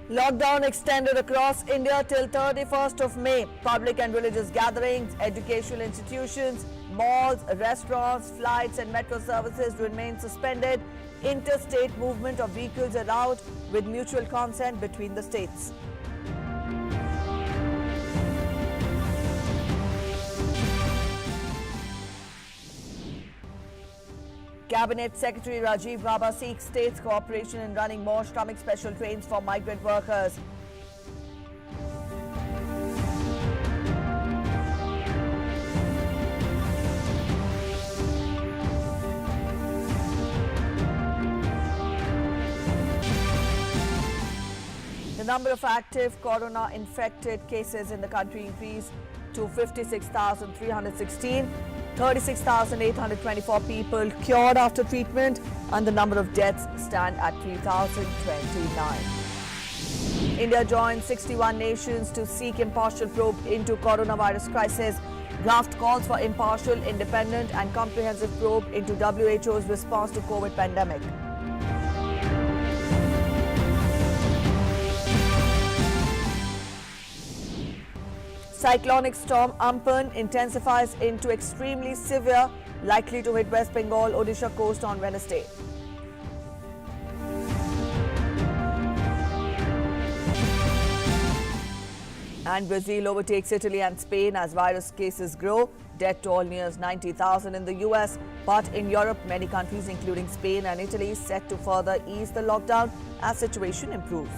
Lockdown extended across India till 31st of May. Public and religious gatherings, educational institutions, malls, restaurants, flights and metro services remain suspended. Interstate movement of vehicles allowed with mutual consent between the states. Cabinet Secretary Rajiv Gauba seeks states' cooperation in running more Shramik special trains for migrant workers. The number of active corona-infected cases in the country increased to 56,316. 36,824 people cured after treatment, and the number of deaths stand at 3,029. India joins 61 nations to seek impartial probe into coronavirus crisis. Draft calls for impartial, independent and comprehensive probe into WHO's response to COVID pandemic. Cyclonic storm Amphan intensifies into extremely severe, likely to hit West Bengal, Odisha coast on Wednesday. And Brazil overtakes Italy and Spain as virus cases grow. Death toll nears 90,000 in the US, but in Europe, many countries including Spain and Italy set to further ease the lockdown as situation improves.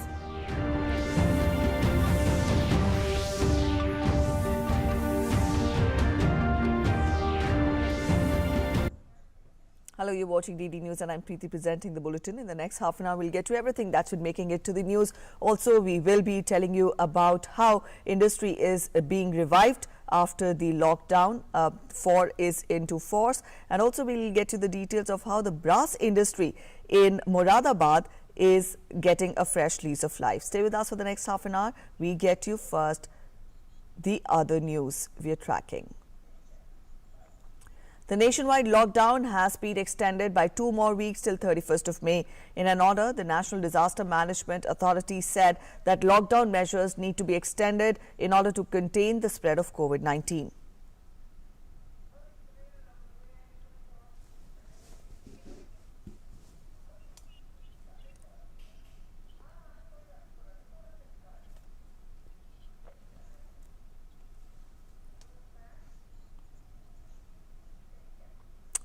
Hello, you're watching DD News and I'm Preeti presenting the bulletin. In the next half an hour, we'll get to everything that's been making it to the news. Also, we will be telling you about how industry is being revived after the lockdown 4 is into force. And also, we'll get to the details of how the brass industry in Moradabad is getting a fresh lease of life. Stay with us for the next half an hour. We get you first the other news we are tracking. The nationwide lockdown has been extended by 2 more weeks till 31st of May. In an order, the National Disaster Management Authority said that lockdown measures need to be extended in order to contain the spread of COVID-19.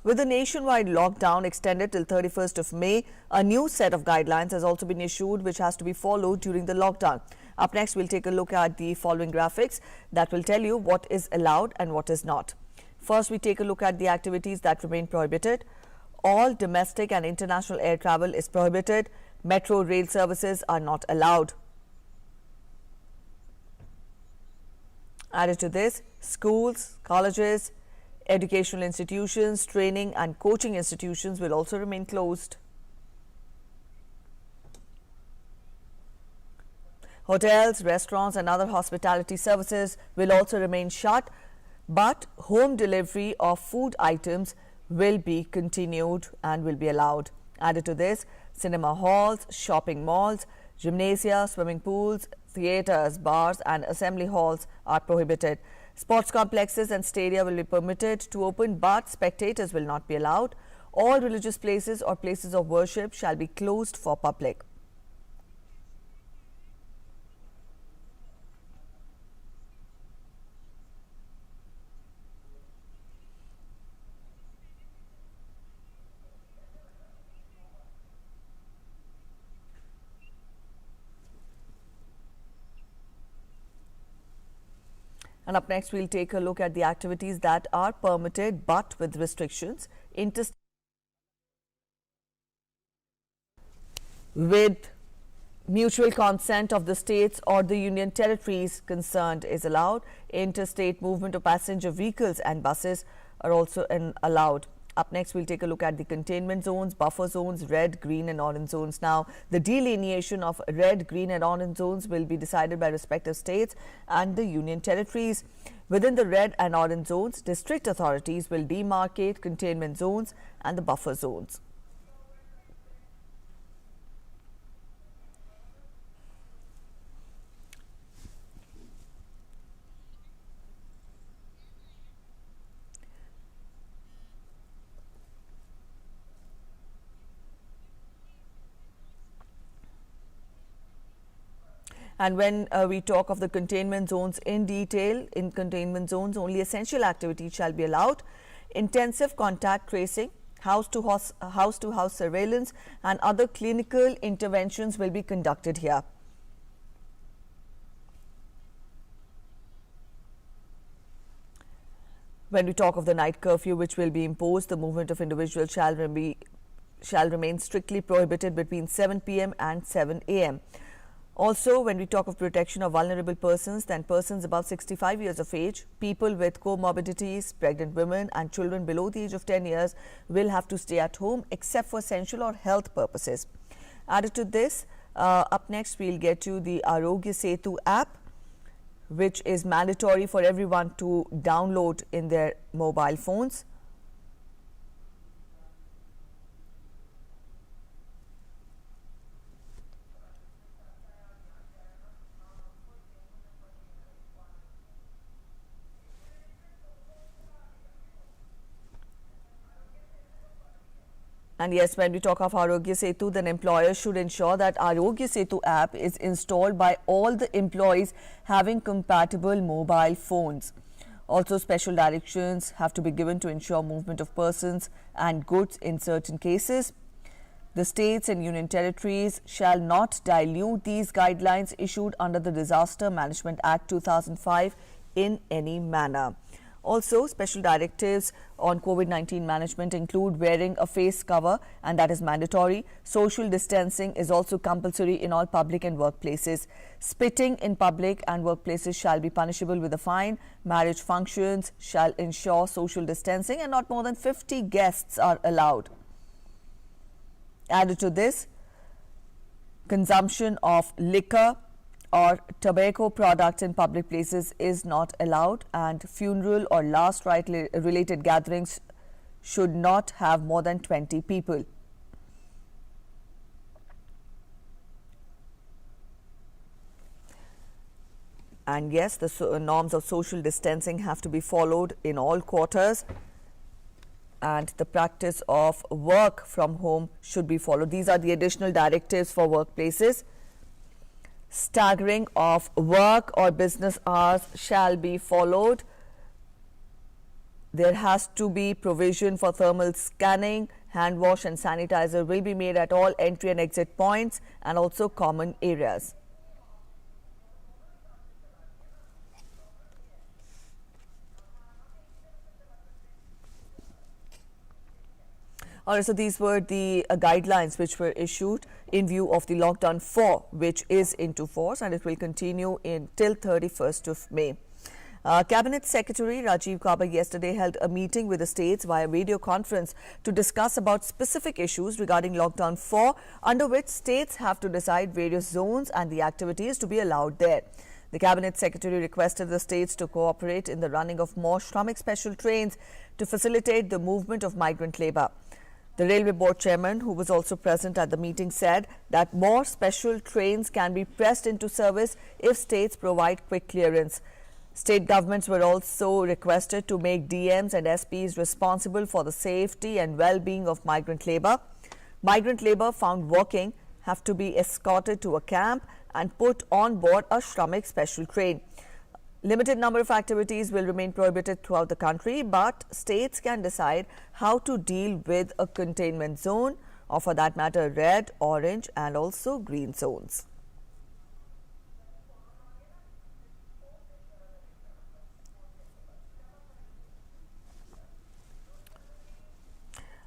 With the nationwide lockdown extended till 31st of May, a new set of guidelines has also been issued which has to be followed during the lockdown. Up next, we'll take a look at the following graphics that will tell you what is allowed and what is not. First, we take a look at the activities that remain prohibited. All domestic and international air travel is prohibited. Metro rail services are not allowed. Added to this, schools, colleges, educational institutions, training and coaching institutions will also remain closed. Hotels, restaurants and other hospitality services will also remain shut, but home delivery of food items will be continued and will be allowed. Added to this, cinema halls, shopping malls, gymnasia, swimming pools, theatres, bars and assembly halls are prohibited. Sports complexes and stadia will be permitted to open, but spectators will not be allowed. All religious places or places of worship shall be closed for public. And up next, we'll take a look at the activities that are permitted but with restrictions. With mutual consent of the states or the union territories concerned is allowed. Interstate movement of passenger vehicles and buses are also allowed. Up next, we'll take a look at the containment zones, buffer zones, red, green and orange zones. Now, the delineation of red, green and orange zones will be decided by respective states and the union territories. Within the red and orange zones, district authorities will demarcate containment zones and the buffer zones. And when we talk of the containment zones in detail, in containment zones, only essential activities shall be allowed. Intensive contact tracing, house-to-house surveillance and other clinical interventions will be conducted here. When we talk of the night curfew which will be imposed, the movement of individuals shall remain strictly prohibited between 7 p.m. and 7 a.m. Also, when we talk of protection of vulnerable persons, then persons above 65 years of age, people with comorbidities, pregnant women and children below the age of 10 years will have to stay at home except for essential or health purposes. Added to this, up next we'll get to the Arogya Setu app, which is mandatory for everyone to download in their mobile phones. And yes, when we talk of Arogya Setu, then employers should ensure that Arogya Setu app is installed by all the employees having compatible mobile phones. Also, special directions have to be given to ensure movement of persons and goods in certain cases. The states and union territories shall not dilute these guidelines issued under the Disaster Management Act 2005 in any manner. Also, special directives on COVID-19 management include wearing a face cover, and that is mandatory. Social distancing is also compulsory in all public and workplaces. Spitting in public and workplaces shall be punishable with a fine. Marriage functions shall ensure social distancing and not more than 50 guests are allowed. Added to this, consumption of liquor or tobacco products in public places is not allowed, and funeral or last rite related gatherings should not have more than 20 people. And yes, the norms of social distancing have to be followed in all quarters, and the practice of work from home should be followed. These are the additional directives for workplaces. Staggering of work or business hours shall be followed. There has to be provision for thermal scanning. Hand wash and sanitizer will be made at all entry and exit points and also common areas. Alright, so these were the guidelines which were issued in view of the lockdown 4, which is into force, and it will continue till 31st of May. Cabinet Secretary Rajiv Gauba yesterday held a meeting with the states via video conference to discuss about specific issues regarding lockdown 4, under which states have to decide various zones and the activities to be allowed there. The Cabinet Secretary requested the states to cooperate in the running of more Shramik special trains to facilitate the movement of migrant labour. The Railway Board Chairman, who was also present at the meeting, said that more special trains can be pressed into service if states provide quick clearance. State governments were also requested to make DMs and SPs responsible for the safety and well-being of migrant labour. Migrant labour found working have to be escorted to a camp and put on board a Shramik special train. Limited number of activities will remain prohibited throughout the country, but states can decide how to deal with a containment zone, or for that matter red, orange and also green zones.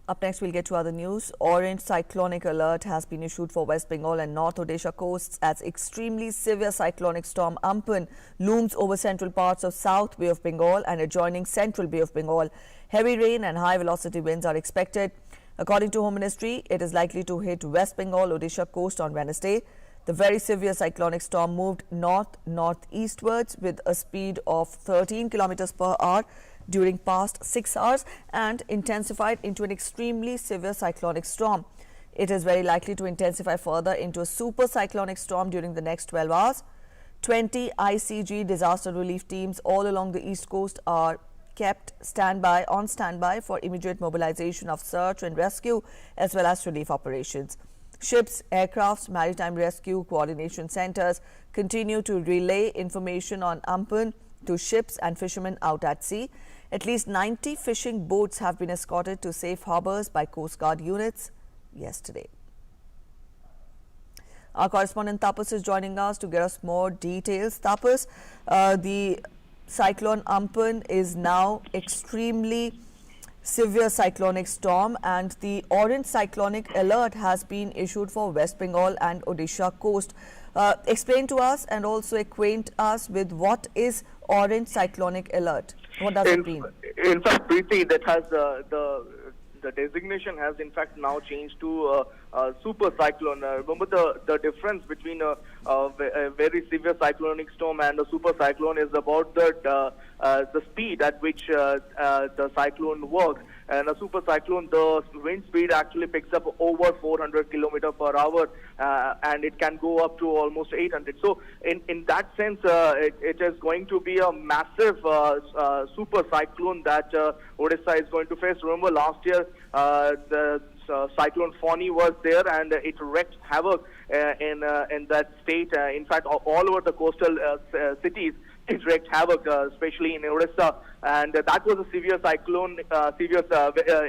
Up next, we'll get to other news. Orange cyclonic alert has been issued for West Bengal and North Odisha coasts as extremely severe cyclonic storm Amphan looms over central parts of South Bay of Bengal and adjoining Central Bay of Bengal. Heavy rain and high velocity winds are expected. According to Home Ministry, it is likely to hit West Bengal Odisha coast on Wednesday. The very severe cyclonic storm moved north-northeastwards with a speed of 13 kilometers per hour during past 6 hours and intensified into an extremely severe cyclonic storm. It is very likely to intensify further into a super cyclonic storm during the next 12 hours. 20 ICG disaster relief teams all along the east coast are kept on standby for immediate mobilization of search and rescue as well as relief operations. Ships, aircrafts, maritime rescue coordination centers continue to relay information on Amphan to ships and fishermen out at sea. At least 90 fishing boats have been escorted to safe harbors by Coast Guard units yesterday. Our correspondent Tapas is joining us to get us more details. Tapas, the cyclone Amphan is now extremely severe cyclonic storm, and the orange cyclonic alert has been issued for West Bengal and Odisha coast. Explain to us and also acquaint us with what is orange cyclonic alert. What does it mean? In fact, Preeti, that has the designation has in fact now changed to super cyclone. Remember the difference between a very severe cyclonic storm and a super cyclone is about the speed at which the cyclone works. And a super cyclone, the wind speed actually picks up over 400 kilometers per hour, and it can go up to almost 800. So, in that sense, it is going to be a massive super cyclone that Odisha is going to face. Remember, last year the cyclone Fani was there, and it wreaked havoc in that state. In fact, all over the coastal cities. It wreaked havoc, especially in Odisha, and that was a severe cyclone,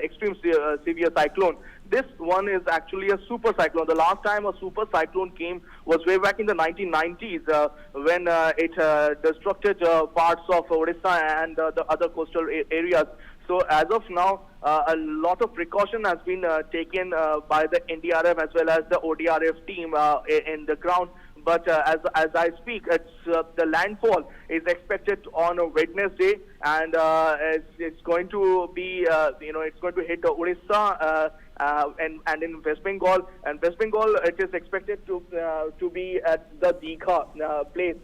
extreme severe cyclone. This one is actually a super cyclone. The last time a super cyclone came was way back in the 1990s when it destructed parts of Odisha and the other coastal areas. So as of now, a lot of precaution has been taken by the NDRF as well as the ODRF team in the ground. But as I speak, the landfall is expected on a Wednesday, and it's going to be, it's going to hit Odisha and in West Bengal. And West Bengal, it is expected to be at the Digha place,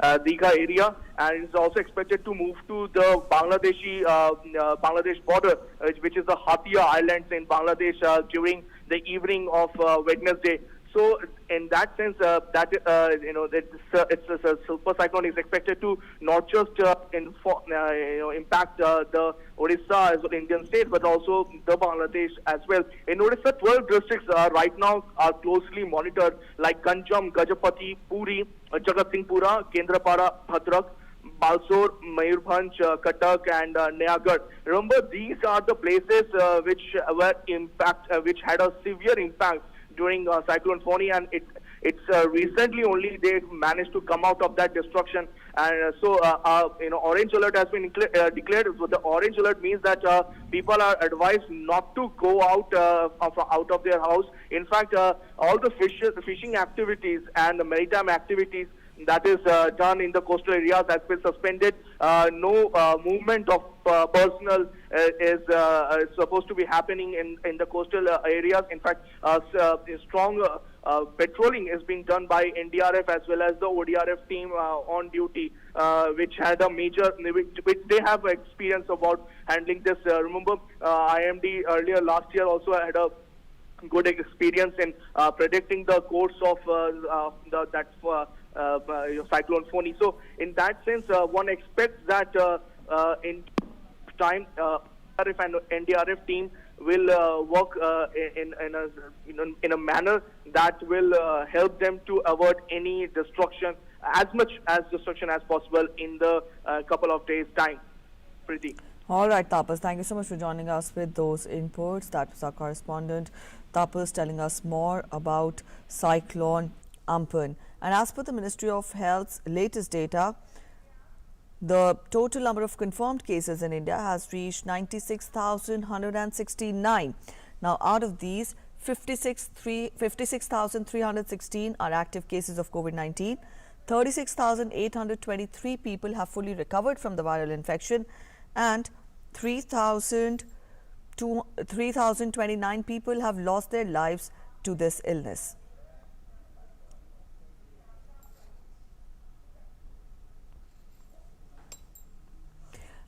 Digha area, and it's also expected to move to the Bangladesh border, which is the Hatia Islands in Bangladesh during the evening of Wednesday. So, in that sense, it's a super cyclone is expected to not just impact the Odisha as well Indian state, but also the Bangladesh as well. In Odisha, 12 districts right now are closely monitored, like Ganjam, Gajapati, Puri, Jagatsinghpura, Kendrapada, Bhadrak, Balsor, Mayurbhanj, Cuttack, and Nayagarh. Remember, these are the places which had a severe impact during Cyclone Fani, and it's recently only they managed to come out of that destruction. And orange alert has been declared. So the orange alert means that people are advised not to go out of their house. In fact, all the fishing activities and the maritime activities that is done in the coastal areas has been suspended. No movement of personnel is supposed to be happening in the coastal areas. In fact, strong patrolling is being done by NDRF as well as the ODRF team on duty, which had a major, which they have experience about handling this. Remember, IMD earlier last year also had a good experience in predicting the course of Cyclone Fani. So, in that sense, one expects that in time, RF and NDRF team will work in a manner that will help them to avoid any destruction, as much as destruction as possible in the couple of days' time. Preeti. All right, Tapas, thank you so much for joining us with those inputs. That was our correspondent Tapas telling us more about Cyclone Amphan. And as per the Ministry of Health's latest data, the total number of confirmed cases in India has reached 96,169. Now, out of these, 56,316 are active cases of COVID-19. 36,823 people have fully recovered from the viral infection, and 3,029 people have lost their lives to this illness.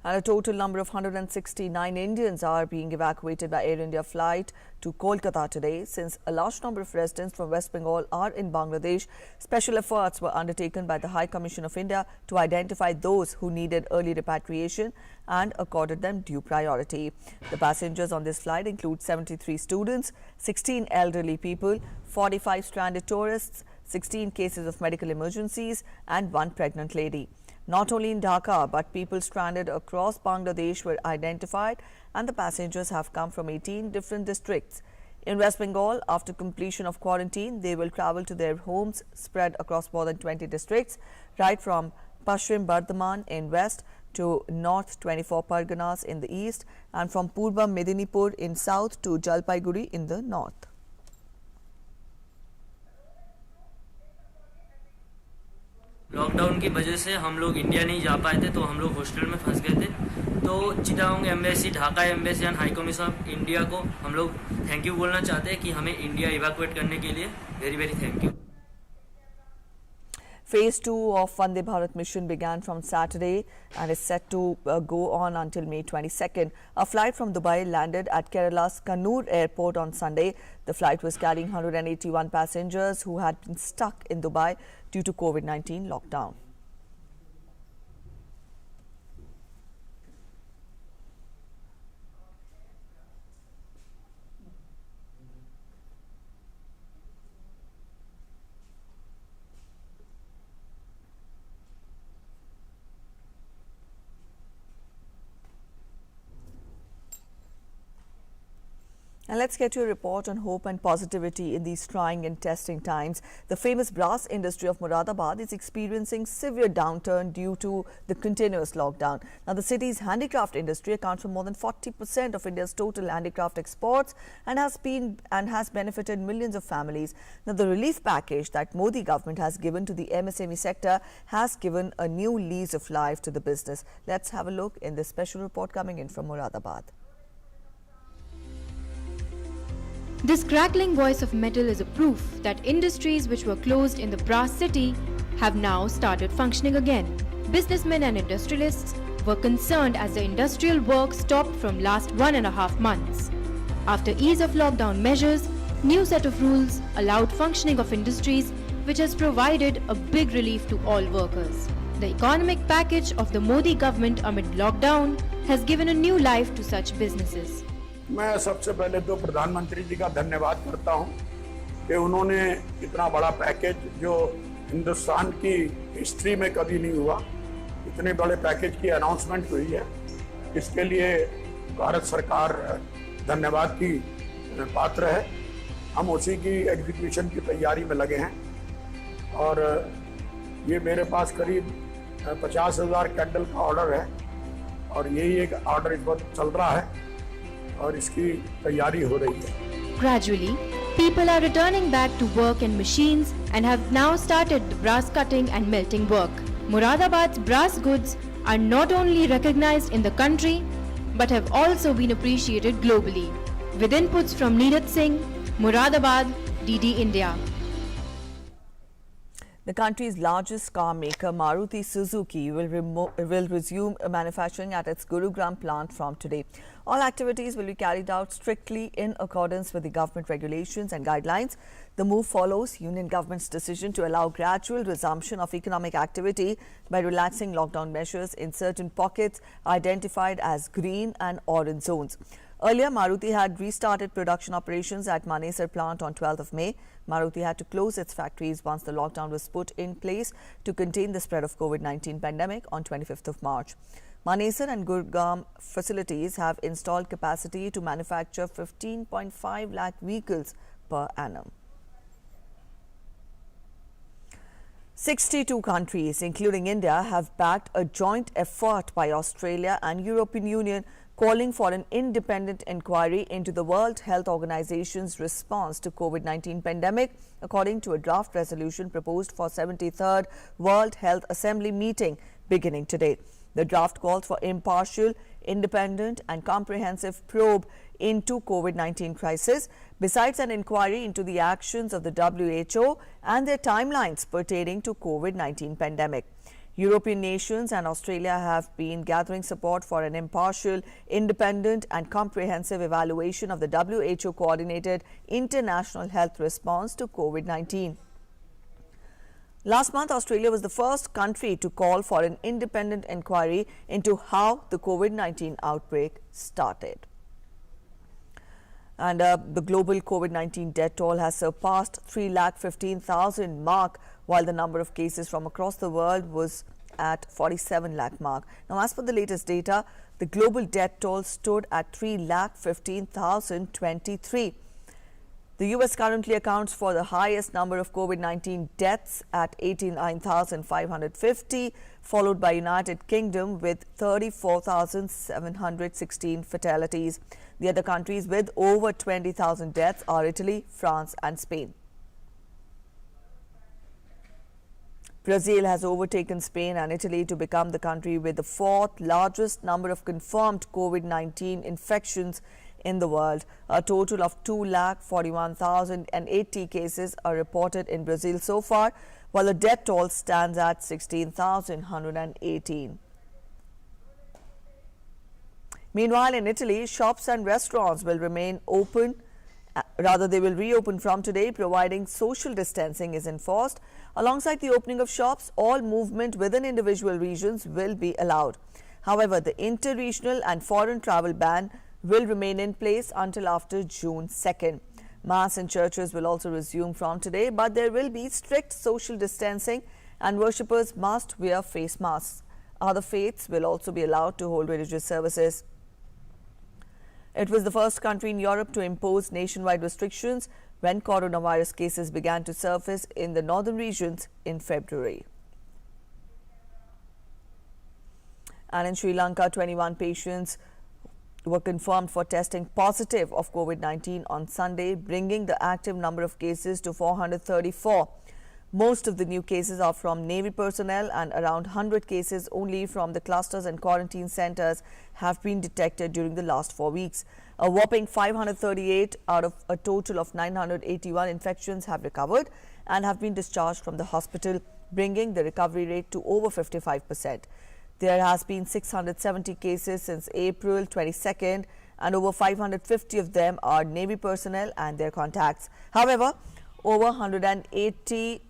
And a total number of 169 Indians are being evacuated by Air India flight to Kolkata today. Since a large number of residents from West Bengal are in Bangladesh, special efforts were undertaken by the High Commission of India to identify those who needed early repatriation and accorded them due priority. The passengers on this flight include 73 students, 16 elderly people, 45 stranded tourists, 16 cases of medical emergencies and 1 pregnant lady. Not only in Dhaka, but people stranded across Bangladesh were identified, and the passengers have come from 18 different districts. In West Bengal, after completion of quarantine, they will travel to their homes spread across more than 20 districts, right from Paschim Bardhaman in west to North 24 Parganas in the east, and from Purba Medinipur in south to Jalpaiguri in the north. Lockdown की वजह से हम लोग India नहीं जा पाए थे, तो हम लोग हॉस्टल में फंस गए थे। तो Chittagong embassy, Dhaka embassy and high commission of India को हम लोग थैंक यू बोलना चाहते हैं कि हमें इंडिया इवैक्यूएट करने के लिए very very thank you. Phase 2 of Vande Bharat mission began from Saturday and is set to go on until May 22nd. A flight from Dubai landed at Kerala's Kannur airport on Sunday. The flight was carrying 181 passengers who had been stuck in Dubai due to COVID-19 lockdown. And let's get you a report on hope and positivity in these trying and testing times. The famous brass industry of Moradabad is experiencing severe downturn due to the continuous lockdown. Now, the city's handicraft industry accounts for more than 40% of India's total handicraft exports and has benefited millions of families. Now, the relief package that Modi government has given to the MSME sector has given a new lease of life to the business. Let's have a look in this special report coming in from Moradabad. This crackling voice of metal is a proof that industries which were closed in the brass city have now started functioning again. Businessmen and industrialists were concerned as the industrial work stopped from last 1.5 months. After ease of lockdown measures, new set of rules allowed functioning of industries, which has provided a big relief to all workers. The economic package of the Modi government amid lockdown has given a new life to such businesses. मैं सबसे पहले तो प्रधानमंत्री जी का धन्यवाद करता हूं कि उन्होंने इतना बड़ा पैकेज जो हिंदुस्तान की हिस्ट्री में कभी नहीं हुआ, इतने बड़े पैकेज की अनाउंसमेंट हुई है। इसके लिए भारत सरकार धन्यवाद की पात्र है। हम उसी की एग्जीक्यूशन की तैयारी में लगे हैं और ये मेरे पास करीब 50,000 कैंडल का ऑर्डर है और यही एक ऑर्डर इस वक्त चल रहा है और इसकी तैयारी हो रही है। Gradually, people are returning back to work and machines and have now started the brass cutting and melting work. Moradabad's brass goods are not only recognized in the country but have also been appreciated globally. With inputs from Neeraj Singh, Moradabad, DD India. The country's largest car maker, Maruti Suzuki, will resume manufacturing at its Gurugram plant from today. All activities will be carried out strictly in accordance with the government regulations and guidelines. The move follows union government's decision to allow gradual resumption of economic activity by relaxing lockdown measures in certain pockets identified as green and orange zones. Earlier, Maruti had restarted production operations at Manesar plant on 12th of May. Maruti had to close its factories once the lockdown was put in place to contain the spread of COVID-19 pandemic on 25th of March. Manesar and Gurgaon facilities have installed capacity to manufacture 15.5 lakh vehicles per annum. 62 countries, including India, have backed a joint effort by Australia and European Union calling for an independent inquiry into the World Health Organization's response to COVID-19 pandemic, according to a draft resolution proposed for 73rd World Health Assembly meeting beginning today. The draft calls for impartial, independent and comprehensive probe into COVID-19 crisis, besides an inquiry into the actions of the WHO and their timelines pertaining to COVID-19 pandemic. European nations and Australia have been gathering support for an impartial, independent and comprehensive evaluation of the WHO coordinated international health response to COVID-19. Last month, Australia was the first country to call for an independent inquiry into how the COVID-19 outbreak started. And the global COVID-19 death toll has surpassed 3,15,000 mark, while the number of cases from across the world was at 47 lakh mark. Now, as per the latest data, the global death toll stood at 3,15,023. The US currently accounts for the highest number of COVID-19 deaths at 89,550, followed by United Kingdom with 34,716 fatalities. The other countries with over 20,000 deaths are Italy, France and Spain. Brazil has overtaken Spain and Italy to become the country with the fourth largest number of confirmed COVID-19 infections in the world. A total of 2,41,080 cases are reported in Brazil so far, while the death toll stands at 16,118. Meanwhile, in Italy, shops and restaurants will remain open. They will reopen from today, providing social distancing is enforced. Alongside the opening of shops, all movement within individual regions will be allowed. However, the inter-regional and foreign travel ban will remain in place until after June 2nd. Mass in churches will also resume from today, but there will be strict social distancing and worshippers must wear face masks. Other faiths will also be allowed to hold religious services. It was the first country in Europe to impose nationwide restrictions when coronavirus cases began to surface in the northern regions in February. And in Sri Lanka, 21 patients were confirmed for testing positive of COVID-19 on Sunday, bringing the active number of cases to 434. Most of the new cases are from Navy personnel, and around 100 cases only from the clusters and quarantine centers have been detected during the last 4 weeks. A whopping 538 out of a total of 981 infections have recovered and have been discharged from the hospital, bringing the recovery rate to over 55%. There has been 670 cases since April 22nd, and over 550 of them are Navy personnel and their contacts. However, over 180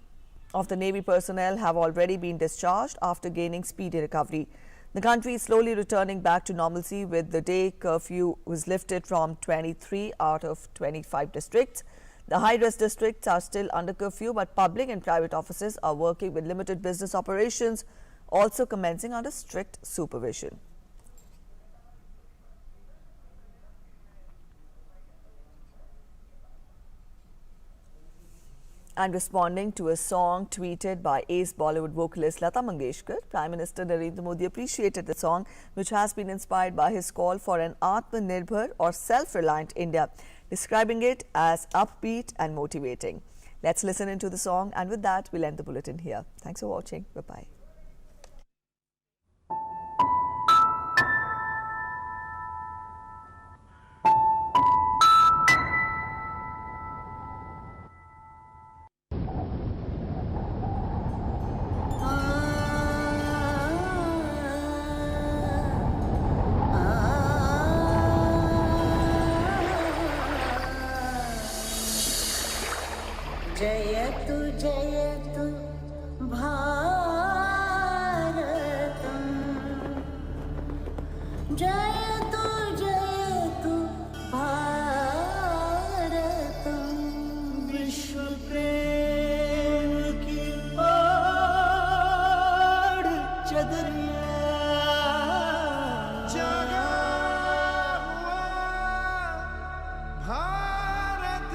of the Navy personnel have already been discharged after gaining speedy recovery. The country is slowly returning back to normalcy, with the day curfew was lifted from 23 out of 25 districts. The high-risk districts are still under curfew, but public and private offices are working with limited business operations, also commencing under strict supervision. And responding to a song tweeted by ace Bollywood vocalist Lata Mangeshkar, Prime Minister Narendra Modi appreciated the song, which has been inspired by his call for an Atmanirbhar or self-reliant India, describing it as upbeat and motivating. Let's listen into the song, and with that, we'll end the bulletin here. Thanks for watching. Bye-bye. जयतु जयतु भारतम जयतु जयतु भारतम विश्व प्रेम की बाढ़ चदरिया जगा हुआ भारत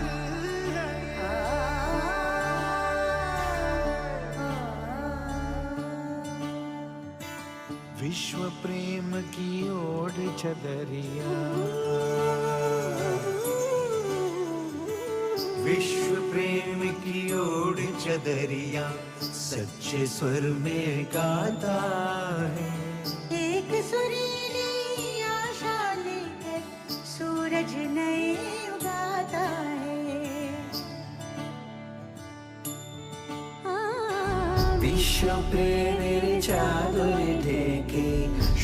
विश्व प्रेम की ओढ़ चदरिया विश्व प्रेम की ओढ़ चदरिया सच्चे स्वर में गाता है एक सुरीली आशा लेकर सूरज नए उगाता है বিশ্ব প্রেমের চাদরে ঢেকে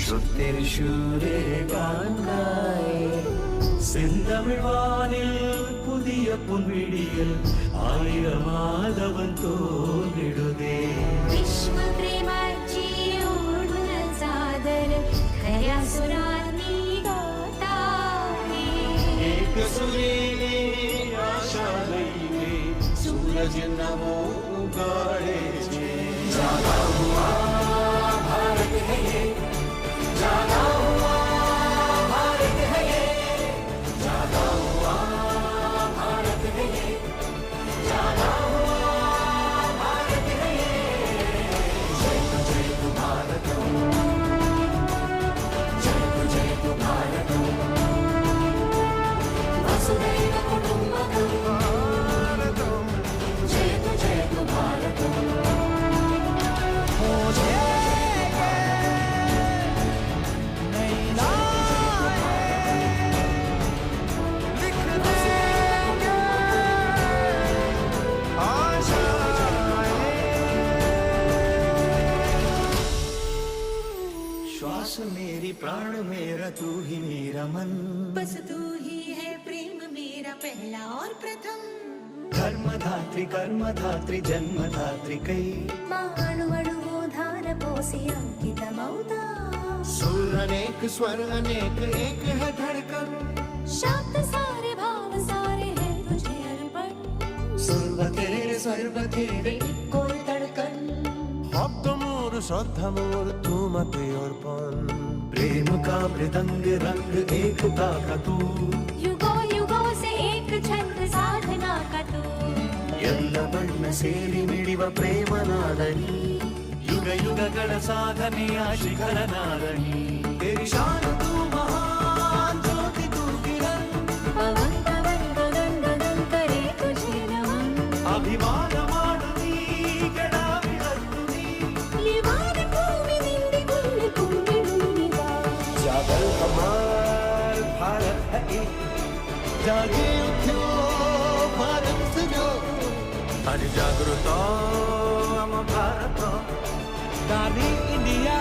সত্যের সুরে গান গায় செந்தமிழ் வானில் புதிய பொன்விடியில் ஆயிரமாதவன் தோன்றிடுதே विश्व प्रेमाची ओढून सादर खऱ्या सुरांनी गात आहे. एक सुरेने आशा लईने सूरज नवो उगाड़े छे जागा हुआ भारत है ये जागा हुआ भारत है ये जागा हुआ भारत है ये जागा हुआ भारत है ये जय तु भारत जय तु भारत वसुधैव कुटुम्बकम् जय तु भारत श्वास मेरी प्राण मेरा तू ही मेरा मन बस तू ही है प्रेम मेरा पहला और प्रथम. कर्मधात्री जन्मधात्री कै माणुवणुधार पोसे अंकितमौता. सुर अनेक स्वर अनेक एक है धड़कन शब्द सारे भाव सारे हैं तुझे अर्पण. सर्व तेरे कोई तड़कन भक्त मोर श्रद्धा मोर तुम्हारे अर्पण प्रेम का मृदंग रंग एकता का तू युगों युगों से एक छंद साधना का तू. ಎಲ್ಲ ಬಣ್ಣ ಸೇರಿ ಮಿಡಿವ ಪ್ರೇಮ ನಾದನಿ ಯುಗ ಯುಗಗಳ ಸಾಧನೆಯ ಶಿಖರ ನಾದನಿ तेरी शान तू महान ज्योति तू किरण पवन पवन गगन गगन करे तुझे नमन. ಅಭಿಮಾನ ಮಾಡುತ್ತೀ ಕೆಡವಿಡತ್ತುನಿ ये वान भूमि निंदी गुल्ली कुंडी नुनिदा. जागर हमार भारत है एक जागे उठो भारत सजो आज जागृत हम भारत नारी इंडिया